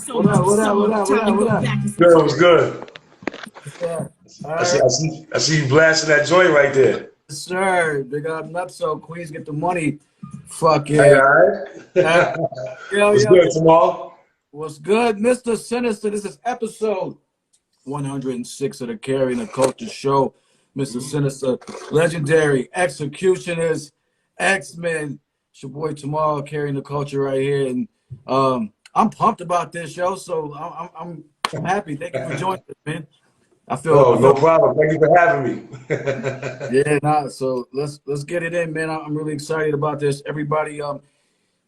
What up, what up, what up, what up, what up? Good, it was good. Yeah. All I see, right. I see you blasting that joint right there. Yes, sir. Big up Nutso. Queens get the money. Hey, Fucking. all Uh, right. yo, What's yo. good, Jamal? What's good, Mr. Sinister? This is episode 106 of the Carrying the Culture Show. Mr. Sinister, legendary X-Ecutioners, X-Men. It's your boy Jamal carrying the culture right here. And I'm pumped about this show, so I'm happy. Thank you for joining us, man. I Oh, no feel problem. Thank you for having me. Yeah, nah. So let's get it in, man. I'm really excited about this. Everybody, if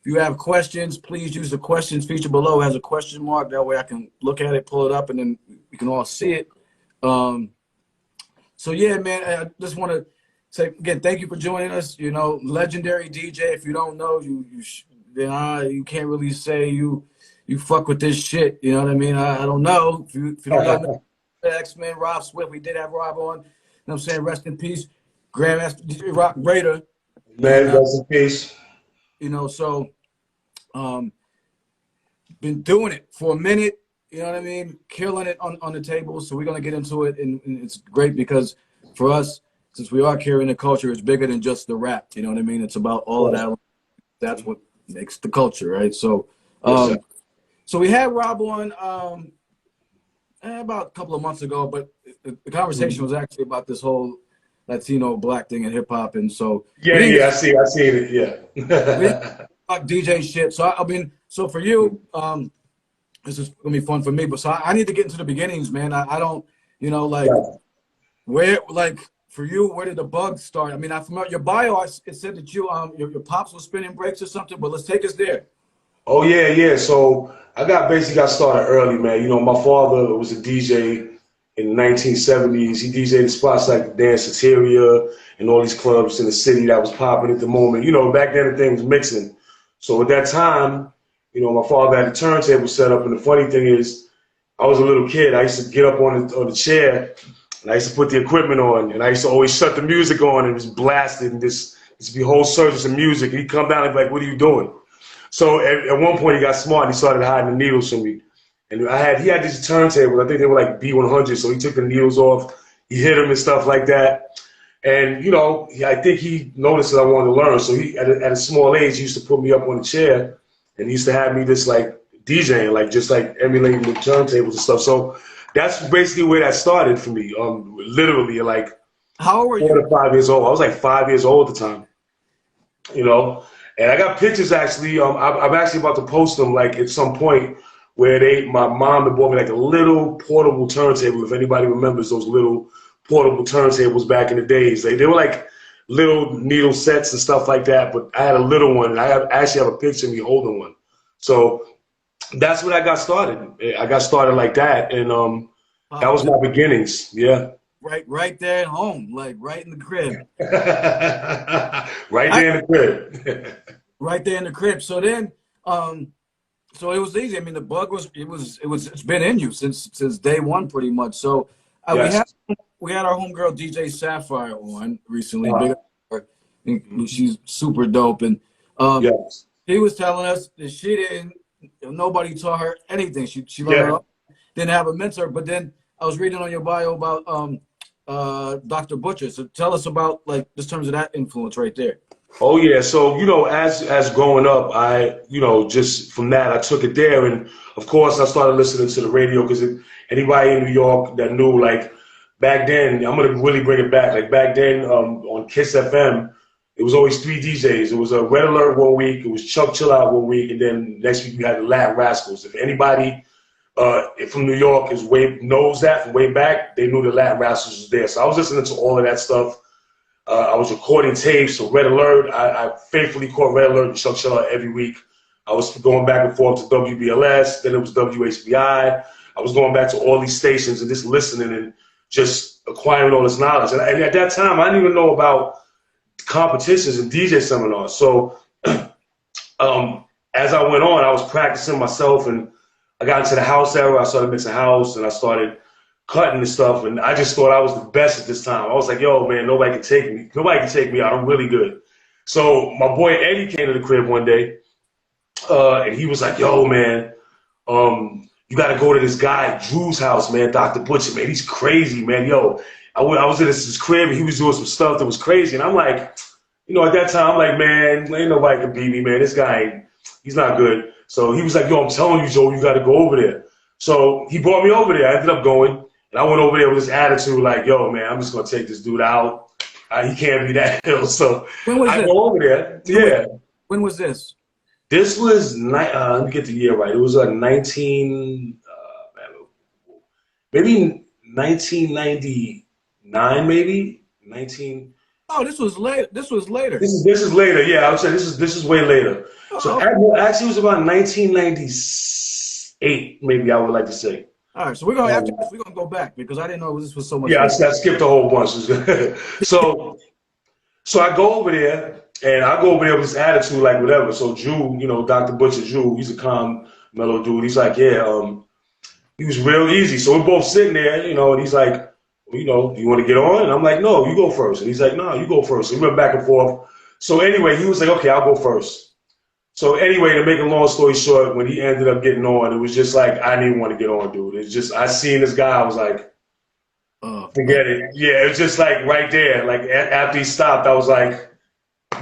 you have questions, please use the questions feature below. It has a question mark. That way I can look at it, pull it up, and then we can all see it. So yeah, man. I just want to say again, thank you for joining us. You know, legendary DJ. If you don't know, you can't really say you fuck with this shit. You know what I mean? I don't know if you don't know. X-Men, Rob Swift. We did have Rob on. You know what I'm saying? Rest in peace. Grandmaster DJ Rock Raider. Man, And, rest in peace. you know, so been doing it for a minute. You know what I mean? Killing it on the table. So we're going to get into it. And it's great because for us, since we are carrying the culture, it's bigger than just the rap. You know what I mean? It's about all of that. That's what makes the culture, right? So, so we had Rob on about a couple of months ago, but the conversation was actually about this whole Latino black thing in hip hop, and so Yeah, I see it, yeah. we didn't talk DJ shit. So I mean, so for you, this is gonna be fun for me, but so I need to get into the beginnings, man. I don't, you know, like where, like for you, where did the bug start? I mean, I from your bio, it said that you your pops was spinning brakes or something, but let's take us there. Oh, yeah. So I basically got started early, man. You know, my father was a DJ in the 1970s. He DJed in spots like Dance Sateria and all these clubs in the city that was popping at the moment. You know, back then the thing was mixing. So at that time, you know, my father had a turntable set up, and the funny thing is, I was a little kid. I used to get up on the chair, and I used to put the equipment on, and I used to always shut the music on and just blast it, and this be whole surges of music. And he'd come down and be like, "What are you doing?" So at one point he got smart and he started hiding the needles from me. And he had these turntables. I think they were like B100. So he took the needles off. He hit them and stuff like that. And you know, I think he noticed that I wanted to learn. So he, at a small age, he used to put me up on the chair and he used to have me just like DJing, like just like emulating the turntables and stuff. So that's basically where that started for me. Literally like How old were 4 you? to 5 years old. I was like 5 years old at the time. You know. And I got pictures actually. I'm actually about to post them like at some point where my mom had bought me like a little portable turntable. If anybody remembers those little portable turntables back in the days, they were like little needle sets and stuff like that. But I had a little one, and actually have a picture of me holding one. So that's when I got started. I got started like that, and that was my beginnings. Yeah. Right there at home, like right in the crib. Right there in the crib. Right there in the crib. So then, so it was easy. I mean, the bug it's been in you since day one, pretty much. So Yes. we had our homegirl DJ Sapphire on recently. Big up her. She's super dope, and Yes. she was telling us that nobody taught her anything. She learned Yeah. her own, didn't have a mentor. But then I was reading on your bio about Dr. Butcher. So tell us about like just terms of that influence right there. Oh yeah, so you know, as growing up, just from that, I took it there, and of course, I started listening to the radio because anybody in New York that knew, like back then, I'm gonna really bring it back. Like back then, on Kiss FM, it was always 3 DJs. It was a Red Alert one week, it was Chuck Chill Out one week, and then next week we had the Latin Rascals. If anybody from New York knows that from way back, they knew the Latin Rascals was there. So I was listening to all of that stuff. I was recording tapes, so Red Alert. I faithfully caught Red Alert and Chuck Chill Out every week. I was going back and forth to WBLS, then it was WHBI. I was going back to all these stations and just listening and just acquiring all this knowledge. And at that time, I didn't even know about competitions and DJ seminars. So as I went on, I was practicing myself, and I got into the house era. I started mixing house, and I started cutting and stuff, and I just thought I was the best at this time. I was like, yo, man, nobody can take me. Nobody can take me out. I'm really good. So my boy Eddie came to the crib one day, and he was like, yo, man, you got to go to this guy Drew's house, man, Dr. Butcher, man. He's crazy, man. Yo, I was in his crib and he was doing some stuff that was crazy, and I'm like, you know, at that time, I'm like, man, ain't nobody can beat me, man. This guy, he's not good. So he was like, yo, I'm telling you, Joe, you got to go over there. So he brought me over there. I ended up going, and I went over there with this attitude, like, yo, man, I'm just gonna take this dude out. He can't be that ill. So I go over there. Yeah. When was this? This was, let me get the year right. It was 1999, maybe 19. Oh, this was later. This was later. This is later. Yeah, I would say this is way later. So okay. Actually, it was about 1998, maybe I would like to say. All right, so we're gonna after this, we're gonna go back because I didn't know this was so much. Yeah, I skipped a whole bunch. So I go over there, and I go over there with this attitude, like whatever. So Drew, you know, Dr. Butcher Drew, he's a calm, mellow dude. He's like, yeah, he was real easy. So we're both sitting there, you know, and he's like, you know, do you want to get on? And I'm like, no, you go first. And he's like, no, you go first. So we went back and forth. So anyway, he was like, okay, I'll go first. So anyway, to make a long story short, when he ended up getting on, it was just like, I didn't even want to get on, dude. It's just, I seen this guy, I was like, forget it. Yeah, it was just like right there. Like after he stopped, I was like,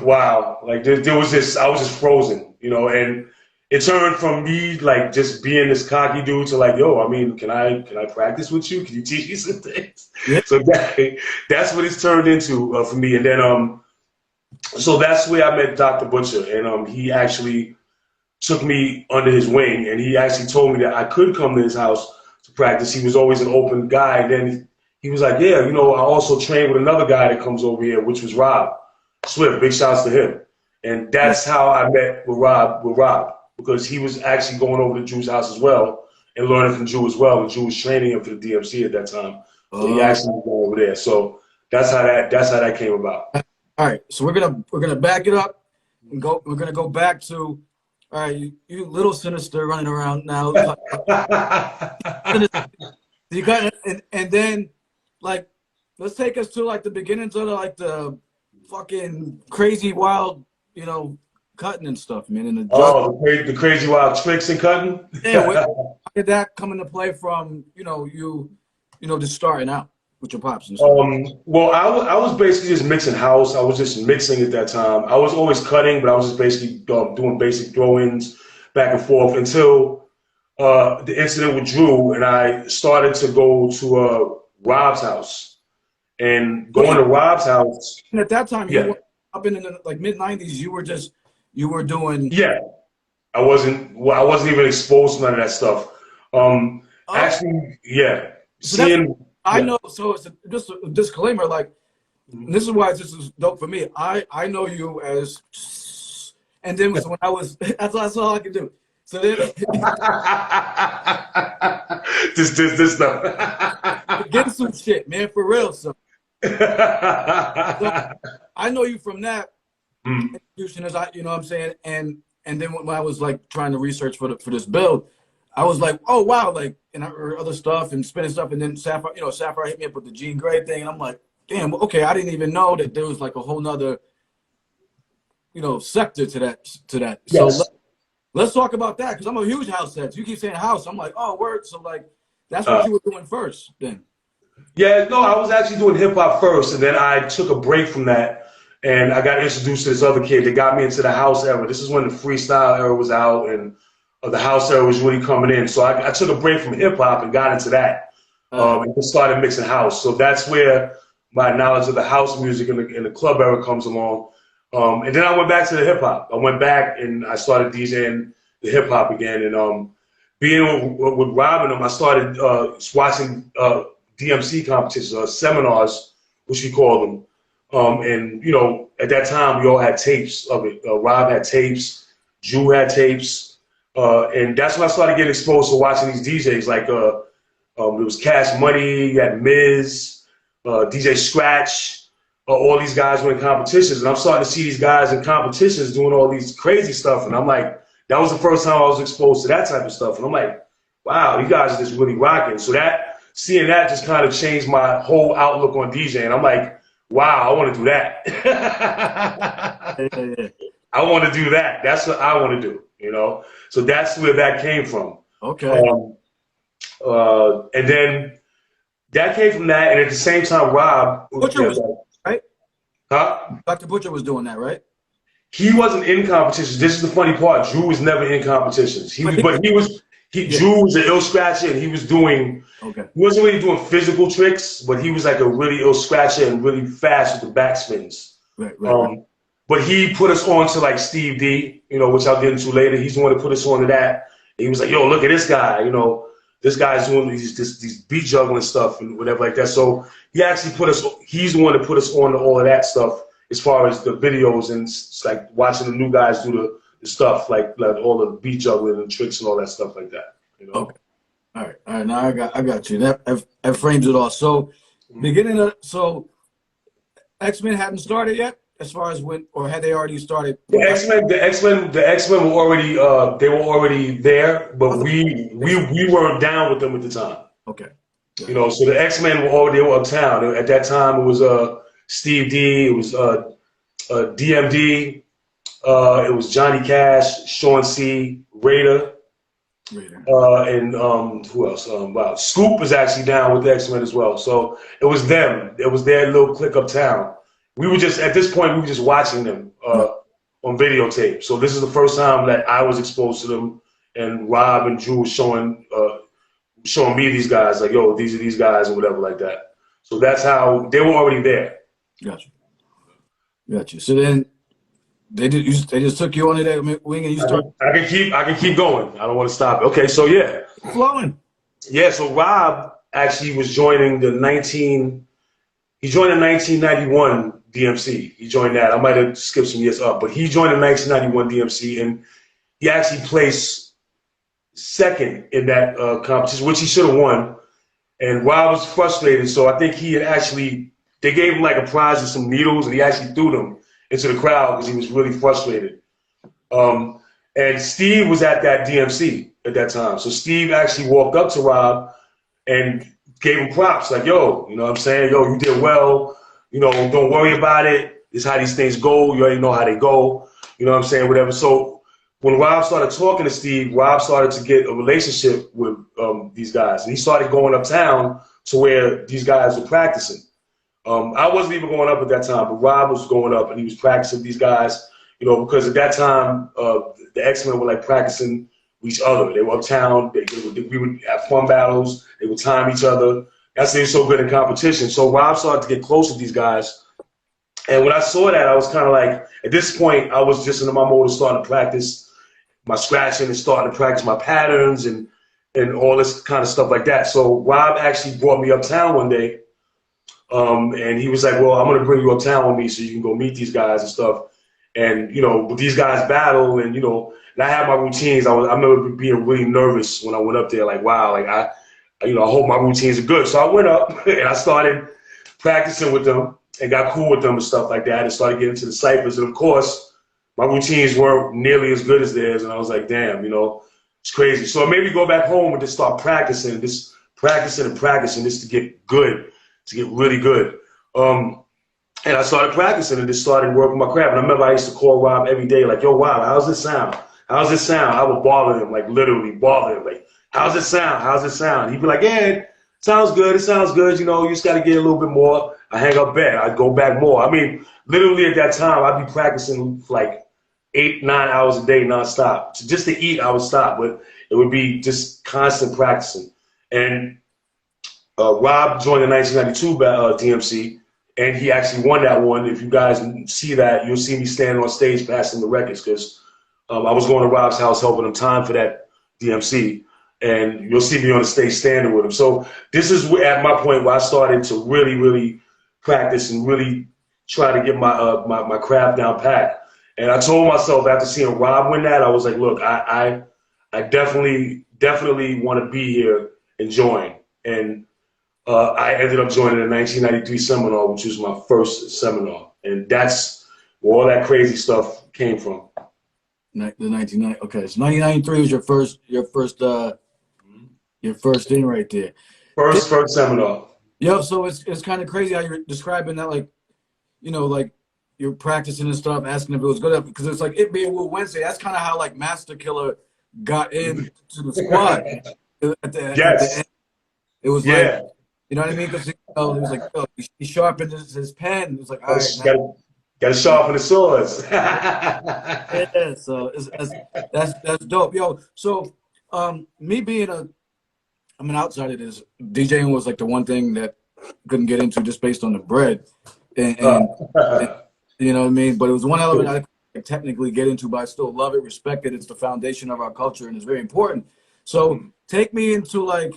wow. Like there was this, I was just frozen, you know, and it turned from me like just being this cocky dude to like, yo, I mean, can I practice with you? Can you teach me some things? Yeah. So that's what it's turned into for me. And then so that's where I met Dr. Butcher, and he actually took me under his wing, and he actually told me that I could come to his house to practice. He was always an open guy. And then he was like, yeah, you know, I also trained with another guy that comes over here, which was Rob Swift. Big shouts to him. And that's how I met with Rob, because he was actually going over to Drew's house as well and learning from Drew as well. And Drew was training him for the DMC at that time. So he actually was going over there. So that's how that came about. All right, so we're gonna back it up and go. We're gonna go back to, all right, you little Sinister running around now. You got and then like let's take us to like the beginnings of the fucking crazy wild, you know, cutting and stuff, man. And the crazy wild tricks and cutting. Yeah, where did that come into play from? You know, just starting out with your pops and stuff. Well, I was basically just mixing house. I was just mixing at that time. I was always cutting, but I was just basically doing basic throw-ins back and forth until the incident with Drew, and I started to go to Rob's house. And going to Rob's house. And at that time, yeah, you were up in the like mid-90s. You were doing. Yeah, I wasn't even exposed to none of that stuff. Actually, yeah, so I know. So it's just a disclaimer. Like, this is why this is dope for me. I know you as, and then when I was, that's all I could do. So then, this stuff. Get some shit, man, for real. So I know you from that. X-Ecutioners, you know what I'm saying, and then when I was like trying to research for this build, I was like, oh wow, like, and I heard other stuff and spinning stuff, and then Sapphire hit me up with the Jean Grey thing, and I'm like, damn, okay, I didn't even know that there was like a whole nother, sector to that. Yes. So let's talk about that, because I'm a huge house head. So you keep saying house, I'm like, oh word, so like that's what you were doing first then. Yeah, no, I was actually doing hip hop first, and then I took a break from that. And I got introduced to this other kid that got me into the house era. This is when the freestyle era was out and the house era was really coming in. So I took a break from hip hop and got into that and just started mixing house. So that's where my knowledge of the house music and the club era comes along. And then I went back to the hip hop. I went back and I started DJing the hip hop again. And being with Rob and them, I started watching DMC competitions, seminars, which we call them. And at that time we all had tapes of it. Rob had tapes, Drew had tapes, and that's when I started getting exposed to watching these DJs. Like there was Cash Money, you had Miz, DJ Scratch, all these guys were in competitions, and I'm starting to see these guys in competitions doing all these crazy stuff, and I'm like, that was the first time I was exposed to that type of stuff, and I'm like, wow, you guys are just really rocking. So seeing that just kind of changed my whole outlook on DJing. I'm like, wow, I want to do that. I want to do that. That's what I want to do, So that's where that came from. Okay. And then that came from that, and at the same time, Rob, Butcher was right. huh? Dr. Butcher was doing that, right? He wasn't in competitions. This is the funny part. Drew was never in competitions. Yeah. Drew was an ill scratcher, and he was doing. Okay. He wasn't really doing physical tricks, but he was like a really ill scratcher and really fast with the backspins. Right. But he put us on to like Steve D, which I'll get into later. He's the one that put us on to that. And he was like, "Yo, look at this guy. This guy's doing these beat juggling stuff and whatever like that." So he actually put us. He's the one that put us on to all of that stuff as far as the videos and like watching the new guys do the stuff like all the beat juggling and tricks and all that stuff like that. Okay. All right. Now I got you. That frames it all. So X-Men hadn't started yet, as far as when, or had they already started? The X-Men were already they were already there, but we weren't down with them at the time. Okay. So the X-Men they were uptown. At that time it was Steve D, it was DMD, it was Johnny Cash, Sean C, Raider. And who else? Wow, Scoop was actually down with the X-Men as well. So it was them. It was their little clique uptown. At this point, we were just watching them on videotape. So this is the first time that I was exposed to them, and Rob and Drew was showing me these guys, like, yo, these are these guys and whatever like that. So that's how they were already there. Gotcha. So then they just took you on that wing and you started. I can keep going. I don't want to stop. Okay, so yeah. Flowing. Yeah, so Rob actually was joining the 1991 DMC. He joined that. I might have skipped some years up, but he joined the 1991 DMC, and he actually placed second in that competition, which he should have won. And Rob was frustrated, so I think they gave him like a prize with some needles, and he actually threw them into the crowd because he was really frustrated. And Steve was at that DMC at that time. So Steve actually walked up to Rob and gave him props, like, yo, you know what I'm saying? Yo, you did well. Don't worry about it. This is how these things go. You already know how they go. You know what I'm saying? Whatever. So when Rob started talking to Steve, Rob started to get a relationship with these guys. And he started going uptown to where these guys were practicing. I wasn't even going up at that time, but Rob was going up and he was practicing with these guys, because at that time, the X-Men were like practicing with each other. They were uptown. We would have fun battles. They would time each other. That's why they were so good in competition. So Rob started to get close to these guys. And when I saw that, I was kind of like, at this point, I was just in my mode of starting to practice my scratching and starting to practice my patterns and all this kind of stuff like that. So Rob actually brought me uptown one day. And he was like, well, I'm going to bring you uptown with me so you can go meet these guys and stuff. And, but these guys battle and, and I had my routines. I remember being really nervous when I went up there, like, wow, like I hope my routines are good. So I went up and I started practicing with them and got cool with them and stuff like that and started getting into the ciphers. And of course, my routines weren't nearly as good as theirs. And I was like, damn, it's crazy. So it made me go back home and just start practicing just to get good, to get really good. And I started practicing and just started working my craft. And I remember I used to call Rob every day, like, yo, Rob, how's this sound? How's this sound? I would bother him, like literally bother him, like, how's it sound? How's it sound? He'd be like, yeah, it sounds good. It sounds good. You just got to get a little bit more. I hang up bed. I'd go back more. I mean, literally at that time, I'd be practicing for like 8-9 hours a day nonstop. So just to eat, I would stop, but it would be just constant practicing. And Rob joined the 1992 DMC, and he actually won that one. If you guys see that, you'll see me standing on stage passing the records because I was going to Rob's house helping him time for that DMC. And you'll see me on the stage standing with him. So this is at my point where I started to really, really practice and really try to get my craft down pat. And I told myself after seeing Rob win that, I was like, look, I definitely want to be here and join. And I ended up joining the 1993 seminar, which was my first seminar. And that's where all that crazy stuff came from. The 1990. Okay, so 1993 was your first thing right there. First seminar. Yeah, so it's kind of crazy how you're describing that, like, like you're practicing and stuff, asking if it was good, because it's like it being Will Wednesday. That's kind of how like Master Killer got into the squad. At the Yes. end, it was like, Yeah. you know what I mean? Because it was like, yo, he sharpened his pen. It was like, all right, now. Gotta sharpen the swords. Yeah, so that's dope, yo. So, me being I'm an outsider. This DJing was like the one thing that I couldn't get into just based on the bread, and you know what I mean. But it was one element I could technically get into, but I still love it, respect it. It's the foundation of our culture, and it's very important. So take me into like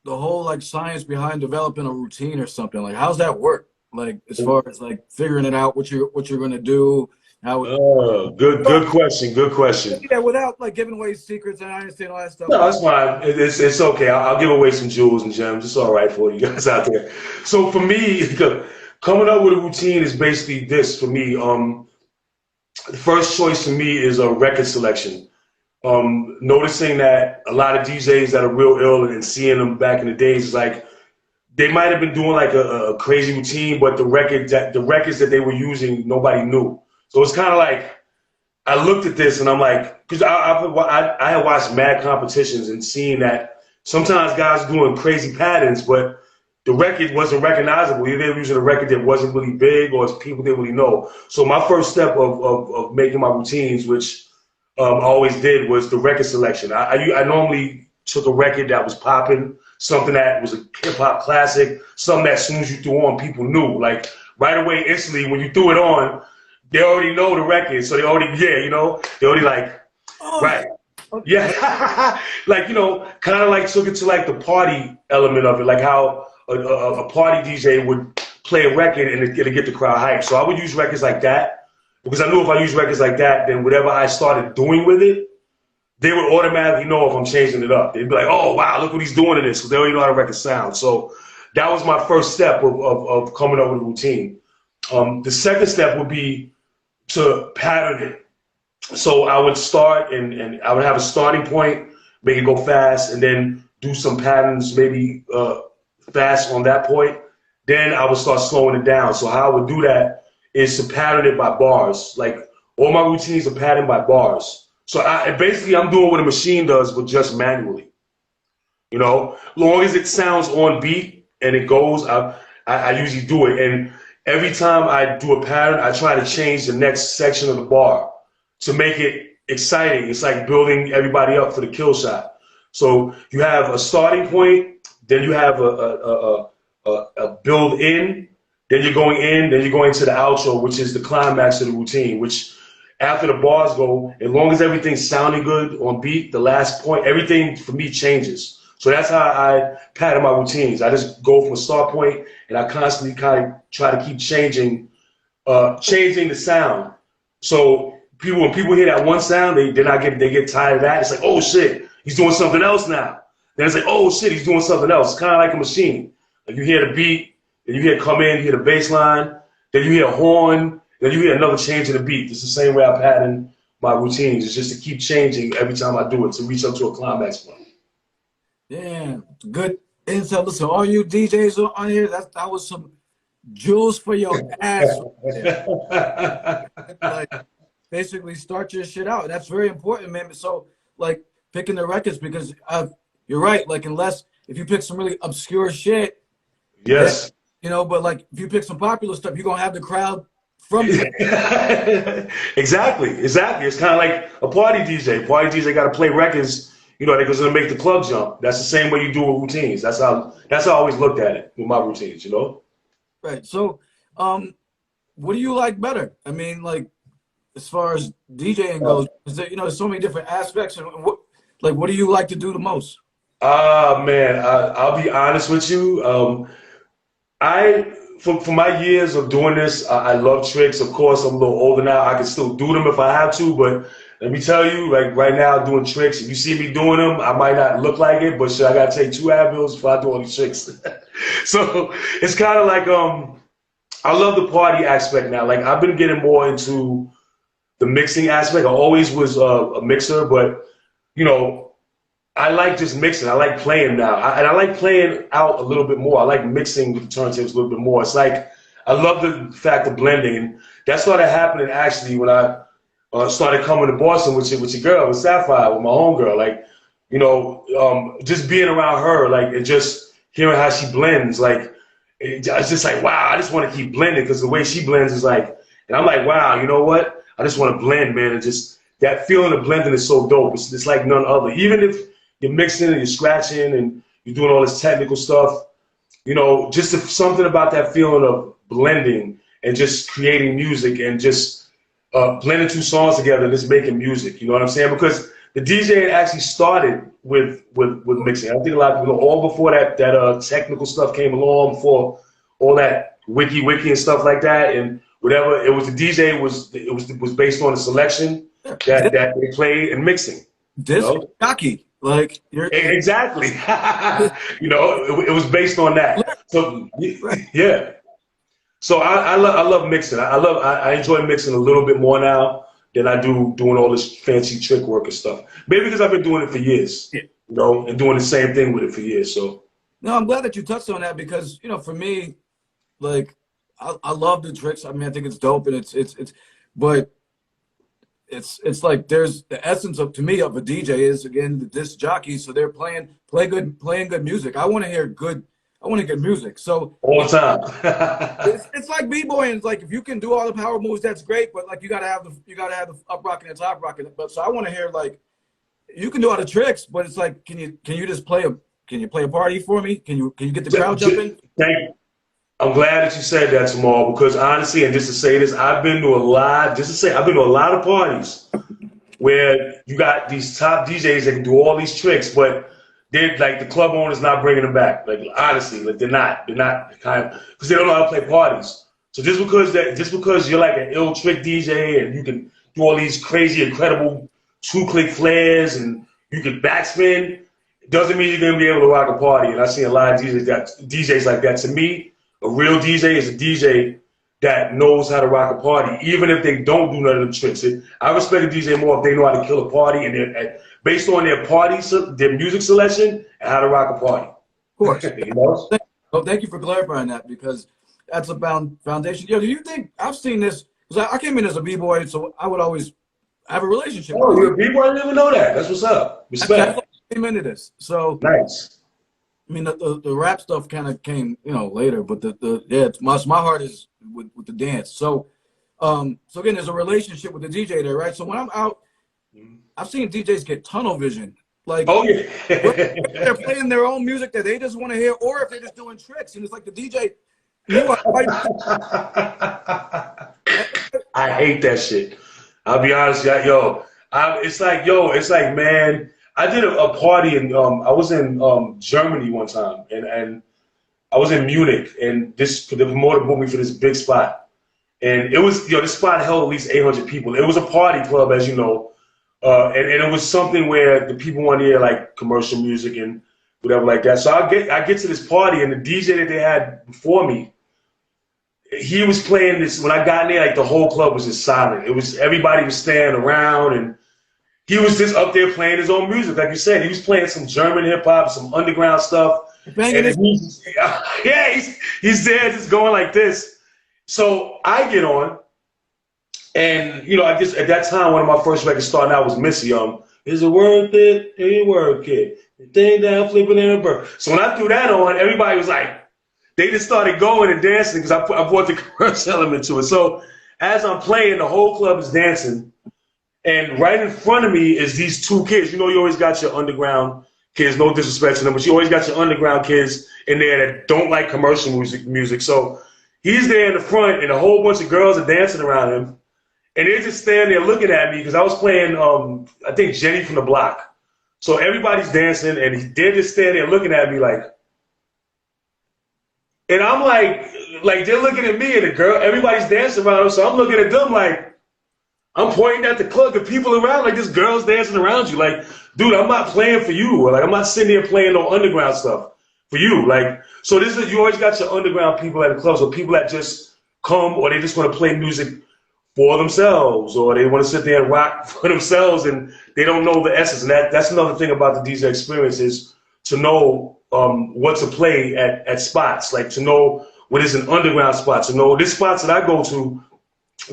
the whole like science behind developing a routine or something. Like, how's that work? Like, as far as like figuring it out, what you're gonna do, how. Oh, good question. Good question. Yeah, without like giving away secrets, and I understand all that stuff. No, it's fine. It's okay. I'll give away some jewels and gems. It's all right for you guys out there. So for me, coming up with a routine is basically this for me. The first choice for me is a record selection. Noticing that a lot of DJs that are real ill and seeing them back in the days is like they might have been doing like a crazy routine, but the records that they were using, nobody knew. So it's kind of like I looked at this and I'm like, because I had watched mad competitions and seeing that sometimes guys doing crazy patterns, but the record wasn't recognizable. Either they were using a record that wasn't really big or it's people they really know. So my first step of making my routines, which I always did, was the record selection. I normally took a record that was popping, something that was a hip hop classic, something that as soon as you threw on, people knew. Like right away, instantly, when you threw it on, they already know the record. So they already like, right. Okay. Yeah. Like, kind of like took it to like the party element of it, like how a party DJ would play a record and it'd get the crowd hyped. So I would use records like that. Because I knew if I used records like that, then whatever I started doing with it, they would automatically know if I'm changing it up. They'd be like, oh, wow, look what he's doing to this. Because they already know how the record sounds. So that was my first step of coming up with a routine. The second step would be to pattern it. So I would start and I would have a starting point, make it go fast, and then do some patterns, maybe fast on that point. Then I would start slowing it down. So how I would do that is to pattern it by bars. Like all my routines are patterned by bars. So basically I'm doing what a machine does, but just manually. Long as it sounds on beat and it goes, I usually do it. And every time I do a pattern, I try to change the next section of the bar to make it exciting. It's like building everybody up for the kill shot. So you have a starting point, then you have a build in, then you're going in, then you're going to the outro, which is the climax of the routine, which after the bars go, as long as everything's sounding good on beat, the last point, everything for me changes. So that's how I pattern my routines. I just go from a start point and I constantly kind of try to keep changing the sound. So when people hear that one sound, they get tired of that. It's like, oh shit, he's doing something else now. Then it's like, oh shit, he's doing something else. It's kind of like a machine. Like you hear the beat, then you hear it come in, you hear the bass line, then you hear a horn, then you hear another change in the beat. It's the same way I pattern my routines. It's just to keep changing every time I do it to reach up to a climax point. Yeah, good insight. Listen, all you DJs on here, that was some jewels for your ass. Like, basically start your shit out. That's very important, man. So, like, picking the records, because you're right. Like, if you pick some really obscure shit, yes. But like if you pick some popular stuff, you're gonna have the crowd from you. Exactly. It's kind of like a party DJ. Party DJ got to play records, because it'll make the club jump. That's the same way you do with routines. That's how I always looked at it with my routines. Right. So, what do you like better? I mean, like, as far as DJing goes, there's so many different aspects. And what do you like to do the most? Man, I'll be honest with you. For my years of doing this, I love tricks. Of course, I'm a little older now. I can still do them if I have to, but let me tell you, like right now, doing tricks, if you see me doing them, I might not look like it, but shit, I gotta take 2 Advils before I do all these tricks. So it's kind of like, I love the party aspect now. Like I've been getting more into the mixing aspect. I always was a mixer, but I like just mixing. I like playing now. And I like playing out a little bit more. I like mixing with the turntables a little bit more. It's like, I love the fact of blending. And that started happening actually when I started coming to Boston with your girl, with Sapphire, with my homegirl. Like, just being around her, like, and just hearing how she blends, like, it's just like, wow, I just want to keep blending because the way she blends is like, and I'm like, wow, you know what? I just want to blend, man, and just that feeling of blending is so dope. It's like none other. Even if you're mixing and you're scratching and you're doing all this technical stuff, just something about that feeling of blending and just creating music and just blending two songs together and just making music. You know what I'm saying? Because the DJ actually started with mixing. I think a lot of people know, all before that technical stuff came along, before all that wiki and stuff like that and whatever. It was the DJ was based on the selection that they played and mixing. Disc jockey, like exactly. It was based on that. So yeah. So I love mixing. I enjoy mixing a little bit more now than I do doing all this fancy trick work and stuff. Maybe because I've been doing it for years, and doing the same thing with it for years. So no, I'm glad that you touched on that because for me, like I love the tricks. I mean, I think it's dope, and but it's like there's the essence of, to me, of a DJ is, again, the disc jockey. So they're playing good music. I want to hear good music. So all the time. it's like b-boying. It's like if you can do all the power moves, that's great. But like you gotta have the up rock and the top rock. But so I want to hear, like, you can do all the tricks, but it's like, can you just play a party for me? Can you get the crowd jumping? Thank you. I'm glad that you said that, Jamal, because honestly, and just to say this, I've been to a lot of parties where you got these top DJs that can do all these tricks, but they're like, the club owner's not bringing them back. Like, honestly, like they're not kind of, because they don't know how to play parties. So just because you're like an ill trick DJ and you can do all these crazy, incredible 2-click flares and you can backspin, doesn't mean you're gonna be able to rock a party. And I've seen a lot of DJs like that. To me, a real DJ is a DJ that knows how to rock a party, even if they don't do none of the tricks. I respect a DJ more if they know how to kill a party and based on their music selection and how to rock a party. Of course. Well, thank you for clarifying that, because that's a foundation. Do you think, I've seen this, because I came in as a b-boy, so I would always have a relationship. Oh, you're a b-boy? I didn't even know that. That's what's up. Respect. I came into this. So nice. I mean, the rap stuff kind of came, later, but my heart is with the dance. So again, there's a relationship with the DJ there, right? So when I'm out, I've seen DJs get tunnel vision. Like, oh yeah, they're playing their own music that they just want to hear, or if they're just doing tricks, and it's like the DJ. I hate that shit. I'll be honest, it's like, man. I did a party and I was in Germany one time, and I was in Munich, and the promoter booked me for this big spot, and it was this spot held at least 800 people. It was a party club, as you know, and it was something where the people wanted to hear like commercial music and whatever like that. So I get to this party, and the DJ that they had before me, he was playing this. When I got in there, like the whole club was just silent. Everybody was standing around, and he was just up there playing his own music, like you said. He was playing some German hip hop, some underground stuff. He's there just going like this. So I get on, and I guess at that time one of my first records starting out was Missy. Is it worth it? Ain't worth it. Thing down, flipping in a bird. So when I threw that on, everybody was like, they just started going and dancing because I brought the commercial element to it. So as I'm playing, the whole club is dancing. And right in front of me is these two kids. You always got your underground kids, no disrespect to them, but you always got your underground kids in there that don't like commercial music. So he's there in the front, and a whole bunch of girls are dancing around him. And they're just standing there looking at me because I was playing, I think, Jenny from the Block. So everybody's dancing, and they're just standing there looking at me like, and I'm like they're looking at me, and everybody's dancing around them. So I'm looking at them like, I'm pointing at the club, the people around, like, this girl's dancing around you. Like, dude, I'm not playing for you. Or, like, I'm not sitting there playing no underground stuff for you. Like, so you always got your underground people at the clubs, or people that just come, or they just want to play music for themselves, or they want to sit there and rock for themselves, and they don't know the essence. And that's another thing about the DJ experience, is to know what to play at spots, like to know what is an underground spot, to know there's spots that I go to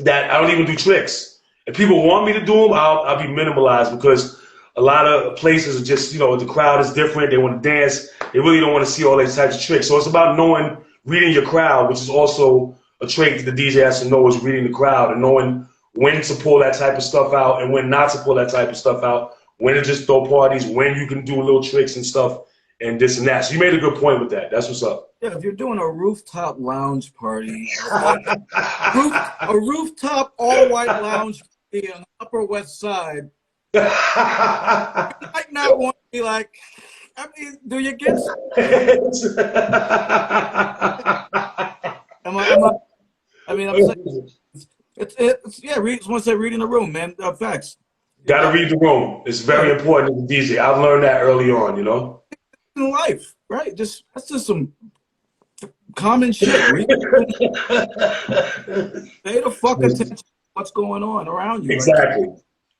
that I don't even do tricks. If people want me to do them, I'll be minimalized because a lot of places are just, you know, the crowd is different. They want to dance. They really don't want to see all these types of tricks. So it's about knowing, reading your crowd, which is also a trait that the DJ has to know, is reading the crowd and knowing when to pull that type of stuff out and when not to pull that type of stuff out, when to just throw parties, when you can do little tricks and stuff and this and that. So you made a good point with that. That's what's up. Yeah, if you're doing a rooftop lounge party, a rooftop all-white lounge party on the Upper West Side, you might not want to be like, I mean, do you get I'm saying, it's yeah, someone said reading the room, man. Facts. Gotta read the room. It's very important as a DJ. I've learned that early on, you know? In life, right? That's just some common shit. Pay the fuck attention to what's going on around you. Exactly.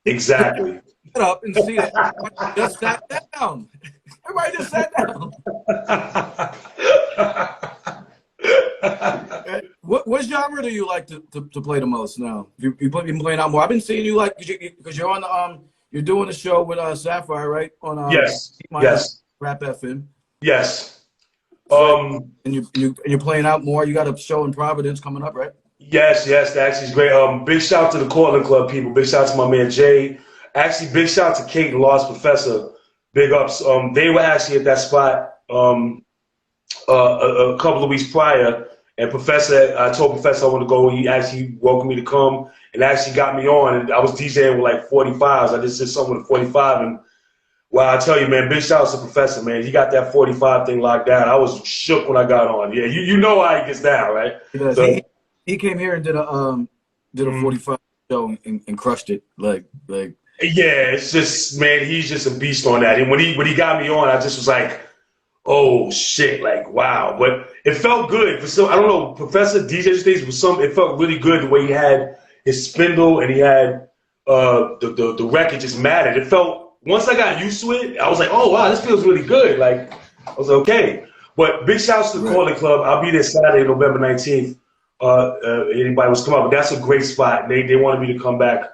Exactly. Get up and see it. Just sat down. Everybody just sat down. What genre do you like to play the most now? You've been playing out more. I've been seeing you like because you're on the you're doing a show with Sapphire, right? On yes. Rap FM. Yes. And you're playing out more. You got a show in Providence coming up, right? Yes, that actually is great. Big shout out to the Cortland Club people. Big shout out to my man Jay. Actually, big shout out to Kate and Lost Professor. Big ups. They were actually at that spot a couple of weeks prior. And I told Professor I want to go. He actually welcomed me to come and actually got me on. And I was DJing with like 45s. I just did something with 45. And well, I tell you, man, big shout out to Professor, man. He got that 45 thing locked down. I was shook when I got on. Yeah, you know how he gets down, right? So, he came here and did a 45 show and crushed it. Like. Yeah, it's just, man, he's just a beast on that. And when he got me on, I just was like, oh shit, like wow. But it felt good. For some, I don't know, Professor DJ stage was it felt really good the way he had his spindle and he had the record just mattered. It felt, once I got used to it, I was like, oh wow, this feels really good. Like I was like, okay. But big shouts to the Cortland Club. I'll be there Saturday, November 19th. Anybody wants to come out, but that's a great spot. They wanted me to come back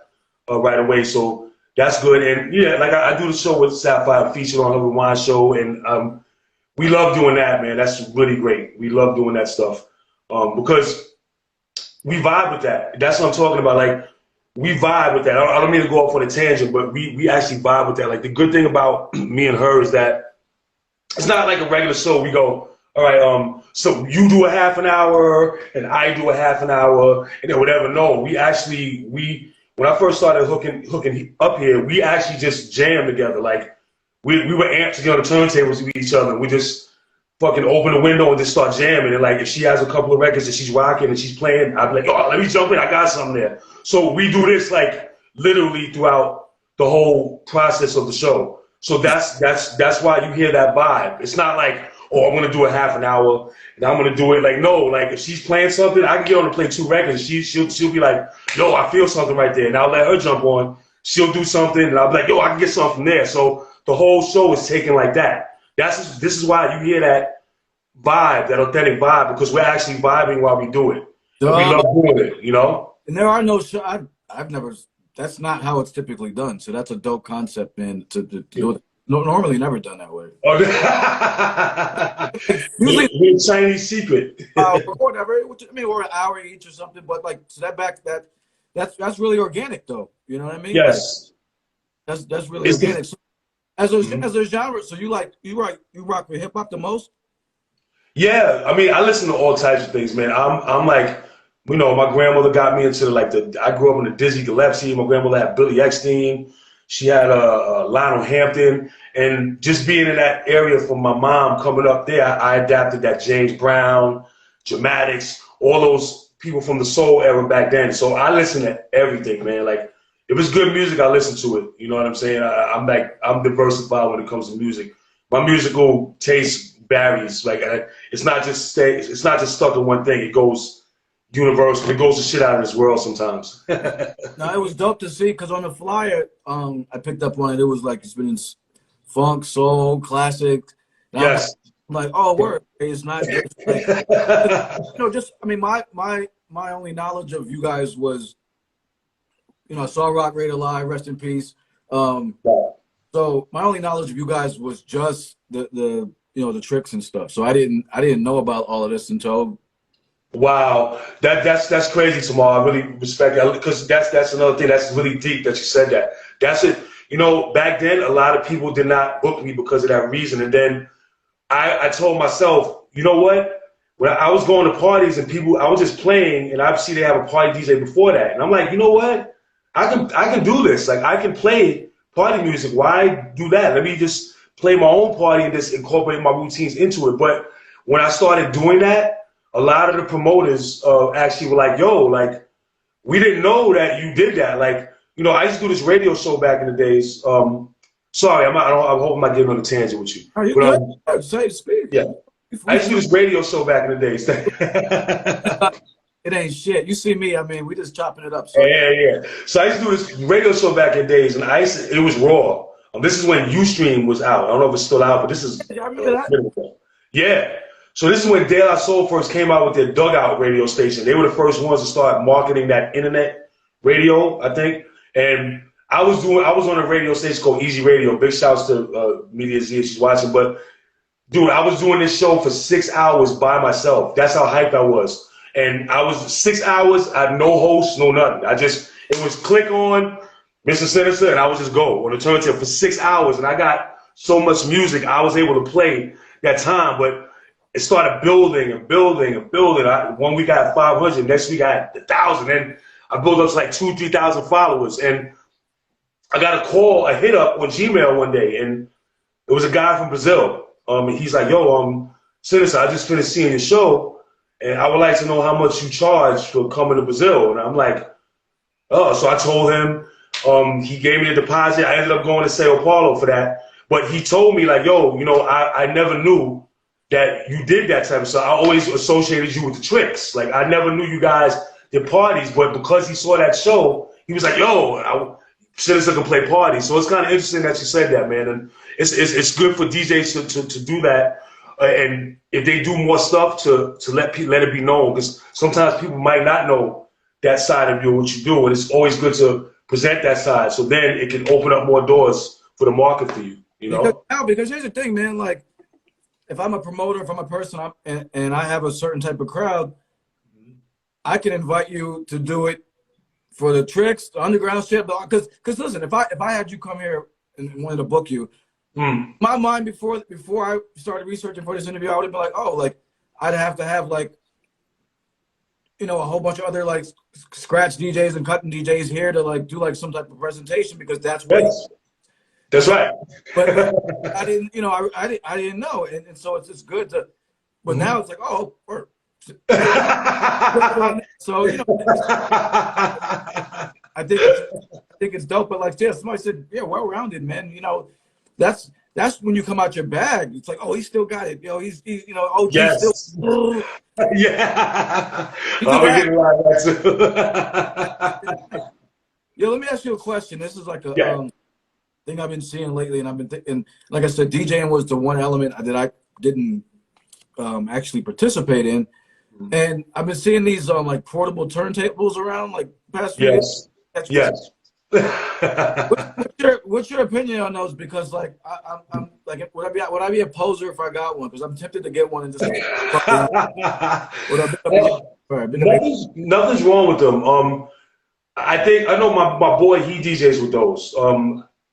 right away, so that's good. And yeah, like I do the show with Sapphire, featured on her Rewind show, and we love doing that, man. That's really great. We love doing that stuff because we vibe with that. That's what I'm talking about. Like we vibe with that. I don't mean to go off on a tangent, but we actually vibe with that. Like the good thing about me and her is that it's not like a regular show. We go, all right, so you do a half an hour and I do a half an hour and then whatever. No, we when I first started hooking up here, we actually just jammed together. Like we were amped to get on the turntables with each other. We just fucking open the window and just start jamming. And like if she has a couple of records that she's rocking and she's playing, I'd be like, oh, let me jump in. I got something there. So we do this like literally throughout the whole process of the show. So that's why you hear that vibe. It's not like, oh, I'm gonna do a half an hour and I'm gonna do it. Like no, like if she's playing something, I can get on and play 2 records. She'll be like, yo, I feel something right there, and I'll let her jump on. She'll do something, and I'll be like, yo, I can get something there. So the whole show is taken like that. This is why you hear that vibe, that authentic vibe, because we're actually vibing while we do it. We love doing it, you know. And there are no shows. I've never. That's not how it's typically done. So that's a dope concept, man. To do it. Normally never done that way. Usually a Chinese secret. Whatever. I mean, or an hour each or something. But like, so that's really organic, though. You know what I mean? Yes. Like, that's really organic. So, as a genre, so you rock with hip hop the most? Yeah, I mean, I listen to all types of things, man. I'm like, you know, my grandmother got me into I grew up in the Dizzy Gillespie. My grandmother had Billy Eckstein. She had Lionel Hampton, and just being in that area from my mom coming up there, I adapted that James Brown, Dramatics, all those people from the soul era back then. So I listen to everything, man. Like if it's good music, I listen to it. You know what I'm saying? I'm diversified when it comes to music. My musical taste varies. Like it's not just stuck in one thing. It goes universal. It goes the shit out of this world sometimes. No, it was dope to see because on the flyer, I picked up on it. It was like it's been in funk, soul, classic. Yes. I'm like, oh, word. It's not just like, you know, just I mean, my only knowledge of you guys was, you know, I saw Rock Raider live, rest in peace. So my only knowledge of you guys was just the you know, the tricks and stuff. So I didn't know about all of this until. Wow, that's crazy, Tamar. I really respect that because that's another thing that's really deep that you said that. That's it. You know, back then a lot of people did not book me because of that reason, and then I told myself, you know what? When I was going to parties and people, I was just playing, and I see they have a party DJ before that, and I'm like, you know what? I can do this. Like I can play party music. Why do that? Let me just play my own party and just incorporate my routines into it. But when I started doing that, a lot of the promoters actually were like, yo, like, we didn't know that you did that. Like, you know, I used to do this radio show back in the days. Sorry, I hope I'm not getting on a tangent with you. Are you But, good? Say speak. yeah. I used to do this radio show back in the days. It ain't shit. You see me, I mean, we just chopping it up. So. Yeah. So I used to do this radio show back in the days, and it was raw. This is when Ustream was out. I don't know if it's still out, but this is. I remember that. Yeah. So this is when De La Soul first came out with their Dugout radio station. They were the first ones to start marketing that internet radio, I think. And I was on a radio station called Easy Radio. Big shouts to Media Z if she's watching. But dude, I was doing this show for 6 hours by myself. That's how hyped I was. And I was 6 hours, I had no host, no nothing. It was click on Mista Sinista, and I would just go on the turntable for 6 hours. And I got so much music I was able to play that time. But it started building and building and building. One week I had 500, next week I had 1,000. And I built up to like 2,000, 3,000 followers. And I got a hit up on Gmail one day, and it was a guy from Brazil. And he's like, yo, Sinista, I just finished seeing your show, and I would like to know how much you charge for coming to Brazil. And I'm like, oh, so I told him, he gave me a deposit. I ended up going to Sao Paulo for that. But he told me, like, yo, you know, I never knew that you did that type of stuff. I always associated you with the tricks. Like, I never knew you guys did parties, but because he saw that show, he was like, yo, Sinista can play parties. So it's kind of interesting that you said that, man. And it's good for DJs to do that. And if they do more stuff to let it be known, because sometimes people might not know that side of you, what you do. And it's always good to present that side. So then it can open up more doors for the market for you, you know? Because here's the thing, man, like, if I'm a promoter, if I'm a person, and I have a certain type of crowd, I can invite you to do it for the tricks, the underground shit. Because listen, if I had you come here and wanted to book you, my mind before I started researching for this interview, I would have been like, oh, like I'd have to have like, you know, a whole bunch of other like scratch DJs and cutting DJs here to like do like some type of presentation because that's what. That's right. But I didn't, you know, I didn't know, and so it's just good to. But now it's like, oh, so you know, I think it's dope. But like, yeah, somebody said, yeah, well-rounded, man. You know, that's when you come out your bag. It's like, oh, he still got it. You know, he's you know, oh, yes. Still. Yeah. Oh, we getting a lot of that too. Yo, let me ask you a question. This is like a thing I've been seeing lately, and I've been thinking, like I said, DJing was the one element that I didn't actually participate in, and I've been seeing these like portable turntables around like past few years. Yes. What's your opinion on those? Because like I'm like, would I be a poser if I got one? Because I'm tempted to get one and just. Nothing's wrong with them. I know my boy, he DJs with those.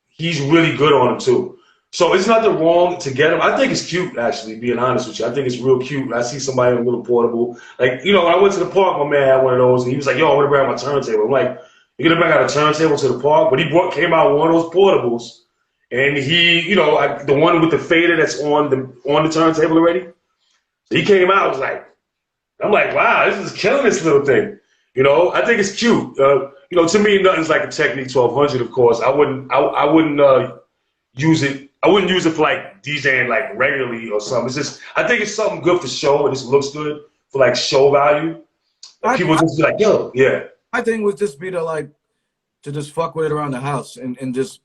He's really good on them too. So it's nothing wrong to get them. I think it's cute, actually, being honest with you. I think it's real cute. I see somebody in a little portable. Like, you know, when I went to the park, my man had one of those, and he was like, yo, I want to bring out my turntable. I'm like, you're going to bring out a turntable to the park? But he came out with one of those portables, and he, you know, the one with the fader that's on the turntable already. So he came out, I'm like, wow, this is killing this little thing. You know, I think it's cute. You know, to me, nothing's like a Technique 1200, of course. I wouldn't use it. I wouldn't use it for like DJing like regularly or something. It's just, I think it's something good for show. It just looks good for like show value. People just be like, yo, yeah. My thing would just be to just fuck with it around the house and just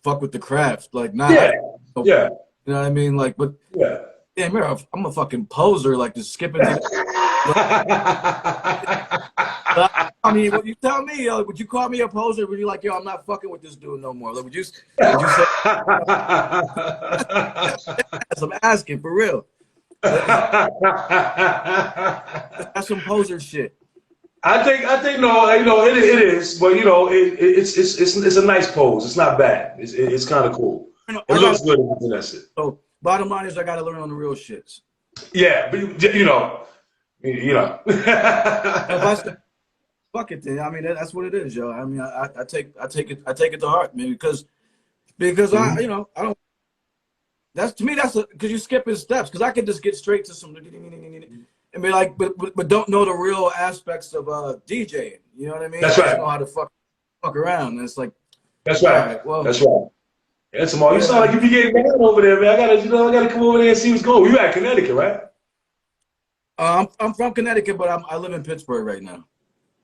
fuck with the craft. Like, not, yeah. You know what I mean? Like, but yeah. Damn, I'm a fucking poser, like just skipping. I mean, what you tell me, yo, would you call me a poser? Would you like, yo, I'm not fucking with this dude no more? Like, would you say? I'm asking for real. That's some poser shit. I think no, it is, but it's a nice pose. It's not bad. It's kind of cool. It looks good if you finesse it. So bottom line is, I got to learn on the real shits. Yeah, but If I said, fuck it, then I mean that's what it is, yo. I mean, I take it to heart, man, because I don't. That's to me. That's because you skipping steps. Because I could just get straight to some and be like, but don't know the real aspects of DJing. You know what I mean? That's I right. just know how to fuck around. And it's like, that's right. Right, well, that's right. That's all. You sound like you be getting down over there, man. I gotta come over there and see what's going on. You at Connecticut, right? I'm from Connecticut, but I live in Pittsburgh right now.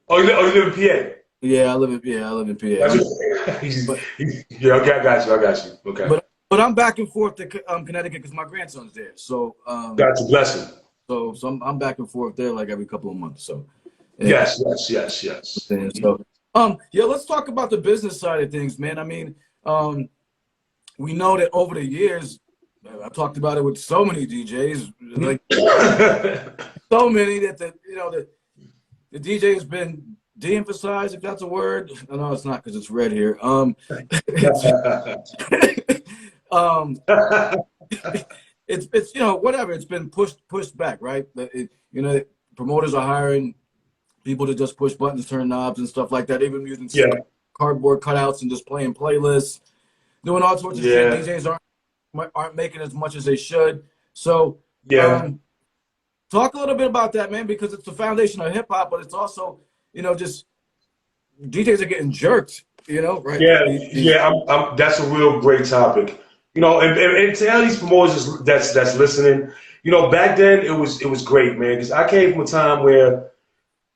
Oh, you live in PA? Yeah, I live in PA. Yeah, okay, I got you. Okay. But I'm back and forth to Connecticut because my grandson's there. So got you, bless him. So I'm back and forth there like every couple of months. So yeah. Yes. And so yeah, let's talk about the business side of things, man. I mean, we know that over the years, I've talked about it with so many DJs, like so many that the DJ has been de-emphasized, if that's a word. No, it's not because it's red here. It's whatever. It's been pushed back, right? Promoters are hiring people to just push buttons, turn knobs, and stuff like that. Even using cardboard cutouts and just playing playlists, doing all sorts of shit. DJs aren't making as much as they should. So talk a little bit about that, man, because it's the foundation of hip hop, but it's also just DJs are getting jerked. Right? Yeah. That's a real great topic. And to all these promoters that's listening, back then it was great, man, because I came from a time where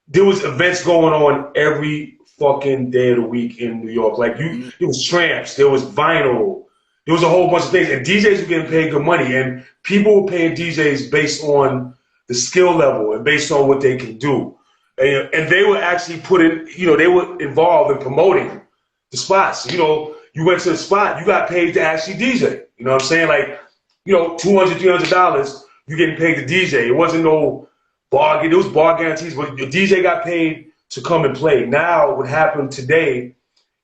there was events going on every fucking day of the week in New York. Like there was tramps, there was vinyl, there was a whole bunch of things, and DJs were getting paid good money, and people were paying DJs based on the skill level and based on what they can do, and they were actually they were involved in promoting the spots. You went to the spot, you got paid to actually DJ. You know what I'm saying? Like, $200, $300, you're getting paid to DJ. It wasn't no bar, it was bar guarantees, but the DJ got paid to come and play. Now, what happened today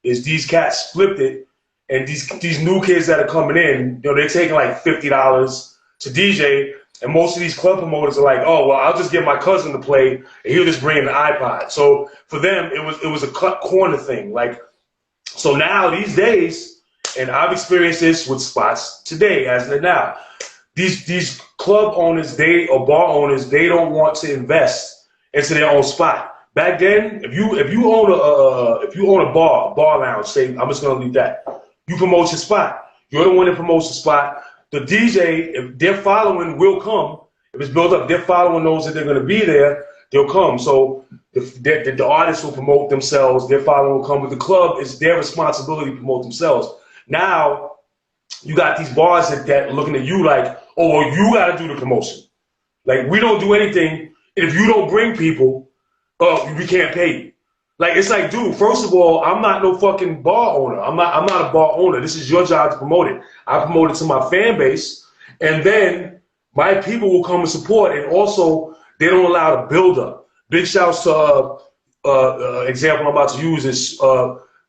is these cats flipped it, and these new kids that are coming in, they're taking like $50 to DJ, and most of these club promoters are like, oh, well, I'll just get my cousin to play, and he'll just bring an iPod. So for them, it was a cut corner thing. Like, so now these days, and I've experienced this with spots today, as of now, these club owners, or bar owners, they don't want to invest into their own spot. Back then, if you own a bar lounge, say, I'm just gonna leave that. You promote your spot. You're the one that promotes the spot. The DJ, if their following will come, if it's built up, their following knows that they're gonna be there, they'll come. So the artists will promote themselves, their following will come, but the club is their responsibility to promote themselves. Now, you got these bars that are looking at you like, oh, well, you got to do the promotion. Like, we don't do anything. If you don't bring people, we can't pay you. Like, it's like, dude, first of all, I'm not no fucking bar owner. I'm not a bar owner. This is your job to promote it. I promote it to my fan base, and then my people will come and support, and also, they don't allow the build-up. Big shouts to example I'm about to use is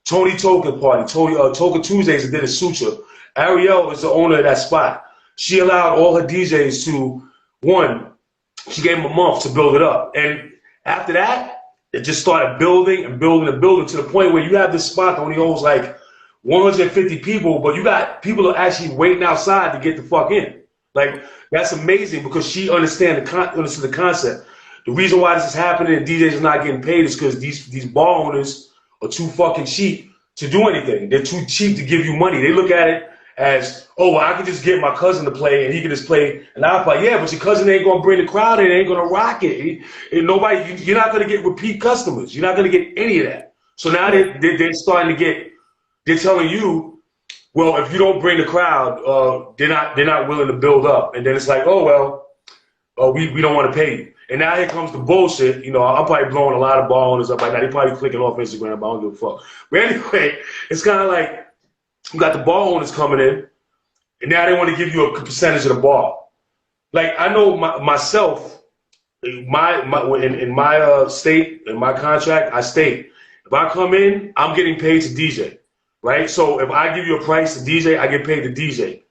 Tony Toka Party, Toka Tuesdays that did a Suture. Ariel is the owner of that spot. She allowed all her DJs to, she gave them a month to build it up. And after that, it just started building and building and building to the point where you have this spot that only holds like 150 people, but you got people that are actually waiting outside to get the fuck in. Like, that's amazing because she understood the concept. The reason why this is happening and DJs are not getting paid is because these bar owners are too fucking cheap to do anything. They're too cheap to give you money. They look at it as, oh, well, I can just get my cousin to play and he can just play an iPod. Yeah, but your cousin ain't gonna bring the crowd in, ain't gonna rock it. You're not gonna get repeat customers. You're not gonna get any of that. So now they're starting to they're telling you, well, if you don't bring the crowd, they're not willing to build up. And then it's like, oh, well, we don't want to pay you. And now here comes the bullshit. You know, I'm probably blowing a lot of ball owners up right now. They probably clicking off Instagram, but I don't give a fuck. But anyway, it's kind of like you got the ball owners coming in, and now they want to give you a percentage of the ball. Like I know myself, in my state, in my contract, I state if I come in, I'm getting paid to DJ, right? So if I give you a price to DJ, I get paid to DJ.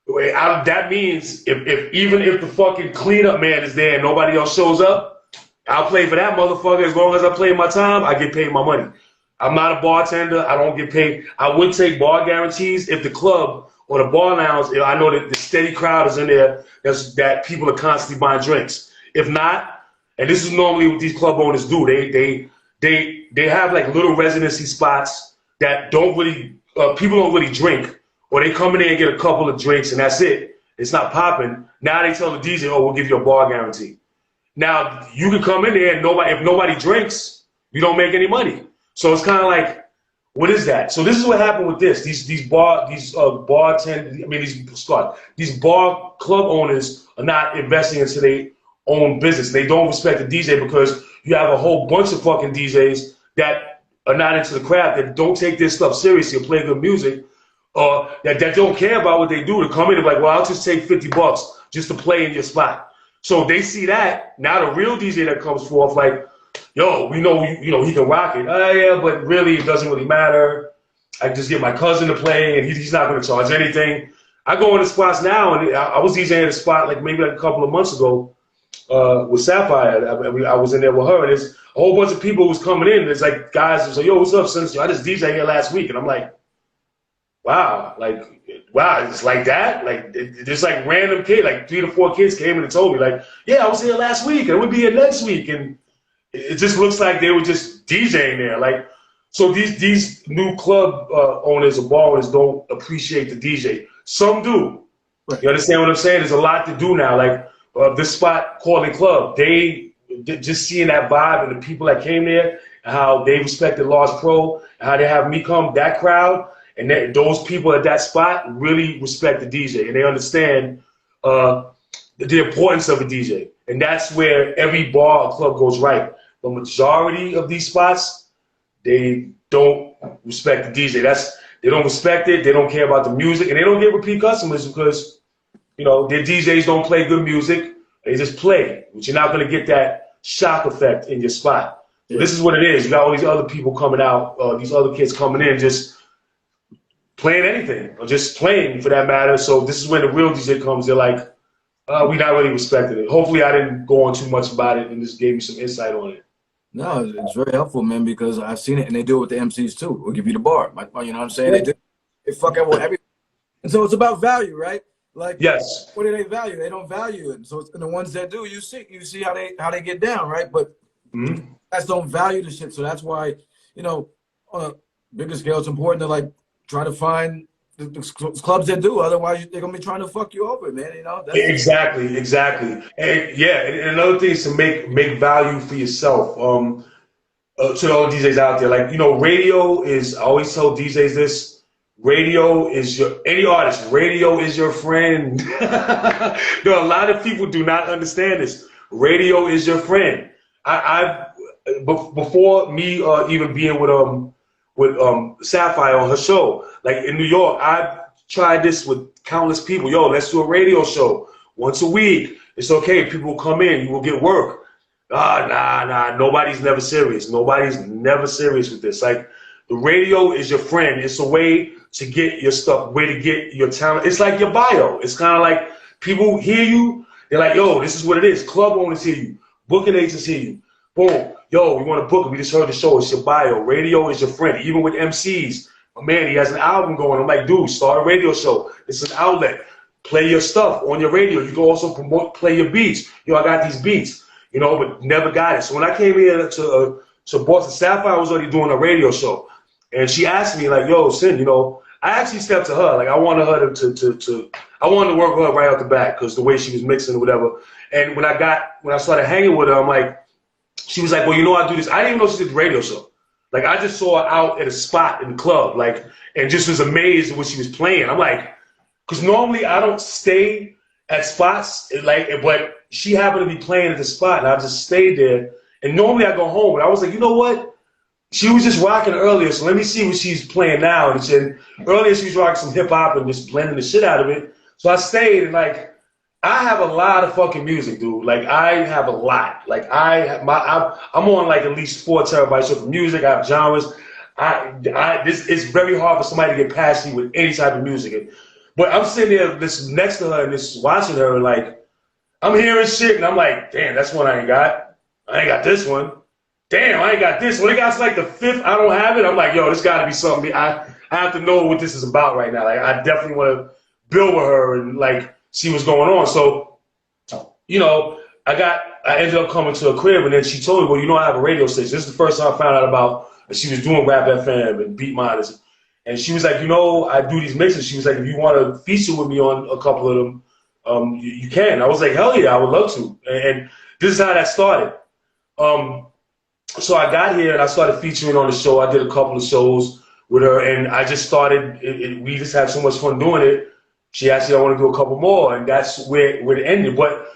That means even if the fucking cleanup man is there and nobody else shows up, I'll play for that motherfucker. As long as I play my time, I get paid my money. I'm not a bartender. I don't get paid. I would take bar guarantees if the club or the bar lounge, if I know that the steady crowd is in there, that people are constantly buying drinks. If not, and this is normally what these club owners do, they have like little residency spots that don't really, people don't really drink. Or they come in there and get a couple of drinks and that's it. It's not popping. Now they tell the DJ, oh, we'll give you a bar guarantee. Now you can come in there and if nobody drinks, you don't make any money. So it's kind of like, what is that? So this is what happened with this. These bar club owners are not investing into their own business. They don't respect the DJ because you have a whole bunch of fucking DJs that are not into the craft, that don't take this stuff seriously and play good music. That don't care about what they do, to come in and be like, well, I'll just take $50 just to play in your spot. So they see that. Now the real DJ that comes forth like, yo, we know, he can rock it. Yeah, but really it doesn't really matter. I can just get my cousin to play and he's not going to charge anything. I go in the spots now, and I was DJing a spot like maybe like a couple of months ago with Sapphire. I was in there with her, and there's a whole bunch of people who's coming in. There's like guys who say, yo, what's up, Sinista? I just DJ here last week. And I'm like, wow, it's like that? Like, there's like random kids, like 3 to 4 kids came in and told me, like, yeah, I was here last week, and we'll be here next week. And it just looks like they were just DJing there. Like, so these new club owners or bar owners don't appreciate the DJ. Some do. Right. You understand what I'm saying? There's a lot to do now. Like, this spot, Calling Club, they just seeing that vibe and the people that came there, and how they respected Large Pro, and how they have me come, that crowd. And those people at that spot really respect the DJ, and they understand the importance of a DJ. And that's where every bar or club goes right. The majority of these spots, they don't respect the DJ. They don't respect it. They don't care about the music, and they don't get repeat customers because, their DJs don't play good music. They just play, but you're not going to get that shock effect in your spot. Yeah. So this is what it is. You got all these other people coming out, these other kids coming in, just playing anything, or just playing for that matter. So this is when the real DJ comes. They're like, we're not really respecting it. Hopefully I didn't go on too much about it and just gave you some insight on it. No, it's very helpful, man, because I've seen it, and they do it with the MCs too. We'll give you the bar. You know what I'm saying? Yeah. They fuck up with everything. And so it's about value, right? Like, yes. What do they value? They don't value it. So the ones that do, you see how they get down, right? But guys don't value the shit. So that's why, on a bigger scale, it's important to like try to find the clubs that do. Otherwise, they're gonna be trying to fuck you over, man. Exactly. And yeah, and another thing is to make value for yourself. To all the DJs out there, like radio is. I always tell DJs this. Radio is any artist. Radio is your friend. A lot of people do not understand this. Radio is your friend. Before me even being with Sapphire on her show, like in New York, I tried this with countless people. Yo, let's do a radio show once a week. It's okay. People will come in. You will get work. Nah. Nobody's never serious. Nobody's never serious with this. Like, the radio is your friend. It's a way to get your stuff, way to get your talent. It's like your bio. It's kind of like people hear you. They're like, yo, this is what it is. Club owners hear you. Booking agents hear you. Boom. Yo, we want to book it. We just heard the show. It's your bio. Radio is your friend. Even with MCs. Man, he has an album going. I'm like, dude, start a radio show. It's an outlet. Play your stuff on your radio. You can also play your beats. Yo, I got these beats, but never got it. So when I came here to Boston, Sapphire was already doing a radio show. And she asked me, like, yo, Sin, I actually stepped to her. Like, I wanted her I wanted to work with her right off the bat because the way she was mixing or whatever. And when I started hanging with her, I'm like, she was like, well, I do this. I didn't even know she did the radio show. Like, I just saw her out at a spot in the club, like, and just was amazed at what she was playing. I'm like, because normally I don't stay at spots, but she happened to be playing at the spot, and I just stayed there. And normally I go home, but I was like, you know what? She was just rocking earlier, so let me see what she's playing now. And earlier she was rocking some hip hop and just blending the shit out of it. So I stayed, and like, I have a lot of fucking music, dude. Like, I have a lot. Like, I'm on like at least 4 terabytes worth of music. I have genres. It's very hard for somebody to get past me with any type of music. But I'm sitting there, this next to her and just watching her, and like, I'm hearing shit, and I'm like, damn, that's one I ain't got. I ain't got this one. Damn, I ain't got this. When it got to like the 5th, I don't have it. I'm like, yo, this got to be something. I have to know what this is about right now. Like, I definitely want to build with her and like see what's going on. So, you know, I ended up coming to her crib, and then she told me, well, you know, I have a radio station. This is the first time I found out about that she was doing Rap FM and Beat Miners. And she was like, you know, I do these mixes. She was like, if you want to feature with me on a couple of them, you can. I was like, hell yeah, I would love to. And this is how that started. So I got here and I started featuring on the show. I did a couple of shows with her, and I just started. We just had so much fun doing it. She asked me, I want to do a couple more, and that's where it ended. But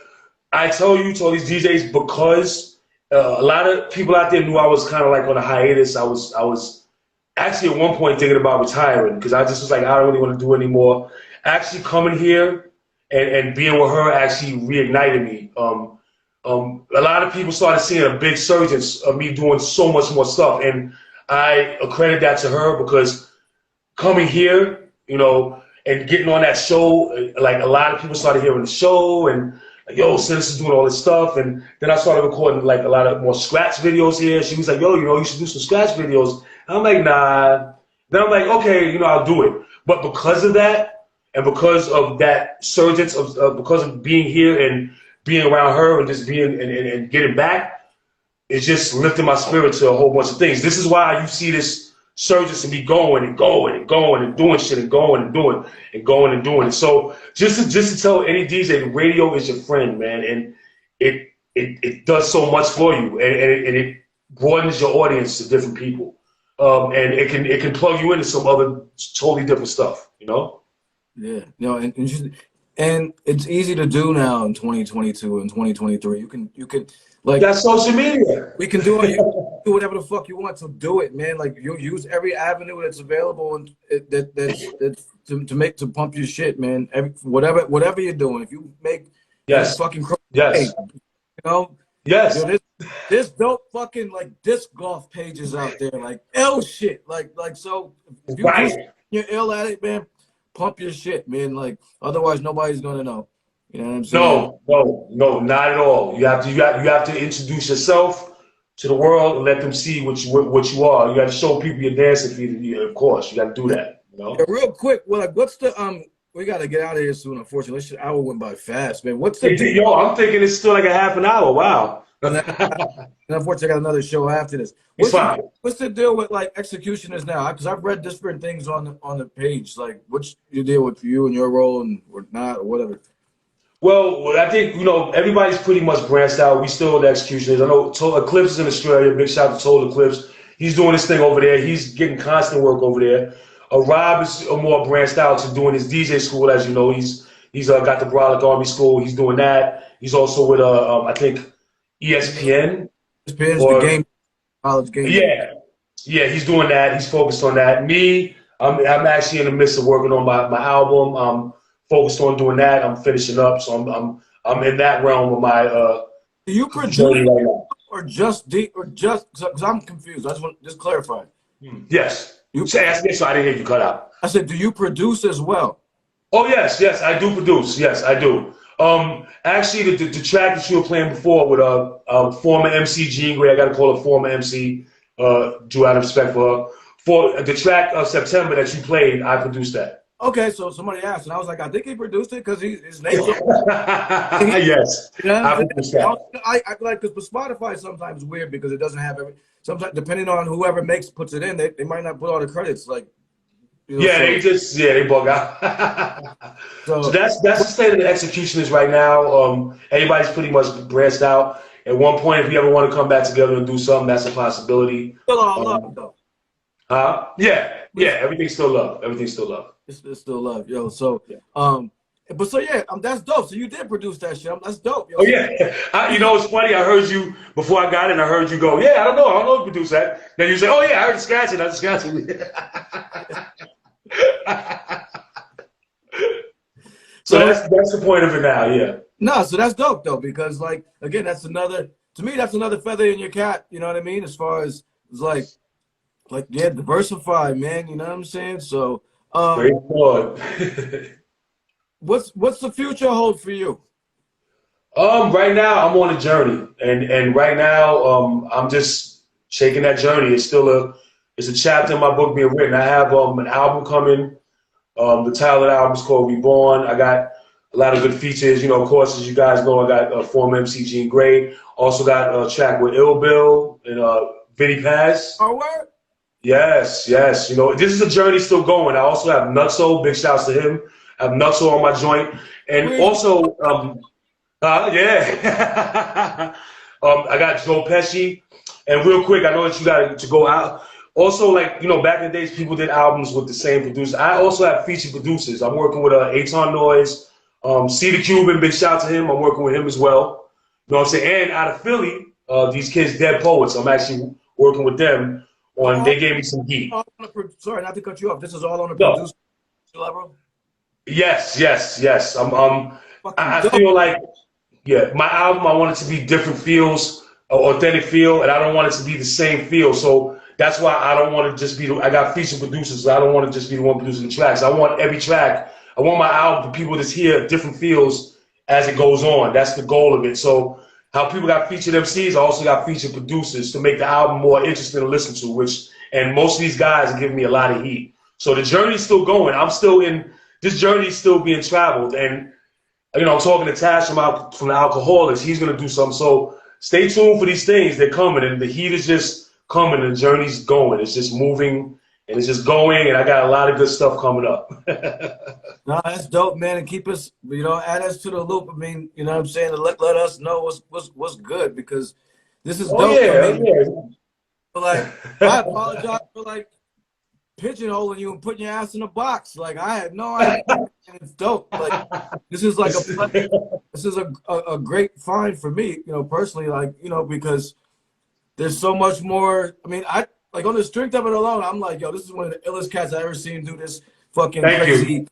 I tell these DJs, because a lot of people out there knew I was kind of like on a hiatus. I was actually at one point thinking about retiring because I just was like, I don't really want to do it anymore. Actually coming here and being with her actually reignited me. A lot of people started seeing a big surge of me doing so much more stuff, and I accredit that to her because coming here, you know, and getting on that show, like a lot of people started hearing the show and like, yo, Sinista is doing all this stuff, and then I started recording like a lot of more scratch videos here. She was like, yo, you know, you should do some scratch videos. And I'm like, nah. Then I'm like, okay, you know, I'll do it. But because of that, and because of that surgence because of being here and being around her and just being and getting back, it's just lifting my spirit to a whole bunch of things. This is why you see this surgence and me going and going and going and doing shit and going and doing and going and doing it. So just to tell any DJ, the radio is your friend, man, and it does so much for you, and it broadens your audience to different people, and it can plug you into some other totally different stuff, you know. Yeah, you know, and it's easy to do now in 2022 and 2023. You can like that's social media. We can do it. You can do whatever the fuck you want to do it, man. Like you use every avenue that's available and that's to pump your shit, man. Whatever you're doing, if you make fucking yes, you know, yes. You know, there's dope fucking like disc golf pages out there, like L shit, like so. If you're ill at it, man, pump your shit, man. Like otherwise, nobody's gonna know. You know what I'm saying? No, not at all. You have to introduce yourself to the world and let them see what you are. You got to show people your dancing feet. Of course, you got to do that. You know. Yeah, real quick, well, like, what's the We got to get out of here soon. Unfortunately, this hour went by fast, man. What's the yo? I'm thinking it's still like a half an hour. Wow. And unfortunately, I got another show after this. What's the deal with like X-Ecutioners now? Because I've read different things on the page. Like, what's your deal with you and your role and or not or whatever? Well, I think, you know, everybody's pretty much branched out. We still the X-Ecutioners. I know Eclipse is in Australia. Big shout out to Total Eclipse. He's doing his thing over there. He's getting constant work over there. Rob is more branched out to doing his DJ school, as you know. He's got the Brolic Army School. He's doing that. He's also with I think ESPN. ESPN's the game, college game. Yeah, he's doing that. He's focused on that. Me, I'm actually in the midst of working on my album. Focused on doing that. I'm finishing up, so I'm in that realm of my Do you produce right now. or just because I'm confused. I just want just clarify. Yes. You asked me, so I didn't hear you cut out. I said, do you produce as well? Oh yes, I do produce. Yes, I do. Actually, the track that you were playing before with former MC Jean Grey, I got to call her former MC, due out of respect for her. For the track of September that you played, I produced that. Okay, so somebody asked, and I was like, I think he produced it because his name's yes, you know, I produced that. I like because Spotify sometimes weird because it doesn't have sometimes depending on whoever puts it in, they might not put all the credits like. You know, they bug out. so that's the state of the X-Ecutioners right now. Everybody's pretty much branched out. At one point, if we ever want to come back together and do something, that's a possibility. Still all love though. Yeah. Everything's still love. Everything's still love. It's still love, yo. So, But so yeah, that's dope. So you did produce that shit. That's dope. Yo. Oh yeah, you know it's funny. I heard you before I got in. I heard you go, yeah, I don't know who produced that. Then you say, oh yeah, I heard the scratching. I heard the scratching. So that's the point of it now. Yeah. No, so that's dope though, because like again, that's another to me. That's another feather in your cap. You know what I mean? As far as it's like yeah, diversify, man. You know what I'm saying? So Great thought. what's the future hold for you? Right now I'm on a journey, and right now I'm just shaking that journey. It's still it's a chapter in my book being written. I have an album coming. The title of the album is called Reborn. I got a lot of good features. You know, of course, as you guys know, I got former MC Gene Gray. Also got a track with Ill Bill and Vinny Paz. Oh, what? Yes. You know, this is a journey still going. I also have Nutso. Big shouts to him. I have Nutso on my joint, and also, yeah. I got Joe Pesci. And real quick, I know that you got to go out. Also, like, you know, back in the days, people did albums with the same producer. I also have featured producers. I'm working with Aton Noise, C the Cuban, big shout to him. I'm working with him as well. You know what I'm saying? And out of Philly, these kids, Dead Poets, I'm actually working with them on, they gave me some heat. Sorry, not to cut you off. This is all on the producer level? Yes. I feel like, yeah, my album, I want it to be different feels, authentic feel, and I don't want it to be the same feel. So that's why I don't want to just be, I got featured producers. So I don't want to just be the one producing the tracks. I want every track, I want my album for people to hear different feels as it goes on. That's the goal of it. So how people got featured MCs, I also got featured producers to make the album more interesting to listen to, and most of these guys are giving me a lot of heat. So the journey's still going. I'm still in, this journey is still being traveled. And, you know, I'm talking to Tash from the Alcoholics. He's going to do something. So stay tuned for these things. They're coming, and the heat is just coming, and the journey's going. It's just moving, and it's just going, and I got a lot of good stuff coming up. No, that's dope, man, and keep us, you know, add us to the loop. I mean, you know what I'm saying, to let us know what's good, because this is dope. Yeah, I mean, like, I apologize for like pigeonholing you and putting your ass in a box. Like, I had no idea, and it's dope. Like, this is like this is a great find for me, you know, personally, like, you know, because there's so much more. I mean, I like on the strength of it alone, I'm like, yo, this is one of the illest cats I ever seen do this fucking crazy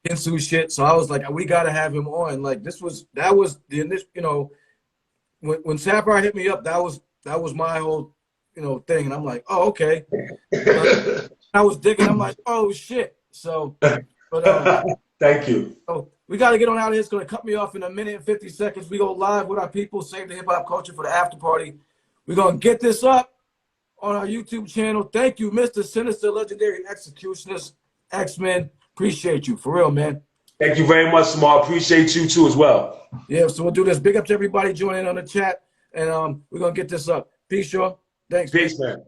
Insu shit. So I was like, we gotta have him on. Like, that was the initial, you know, when Sapphire hit me up, that was my whole, you know, thing, and I'm like, oh, okay. I was digging. I'm like, oh shit. So, but thank you. So we got to get on out of here. It's gonna cut me off in a minute and 50 seconds. We go live with our people, Save the Hip Hop Culture, for the after party. We're gonna get this up on our YouTube channel. Thank you, Mr. Sinista, legendary X-Ecutioners, X-Men. Appreciate you, for real, man. Thank you very much, Smart. Appreciate you too as well. Yeah, so we'll do this. Big up to everybody joining on the chat, and we're gonna get this up. Peace, y'all. Thanks. Peace, man.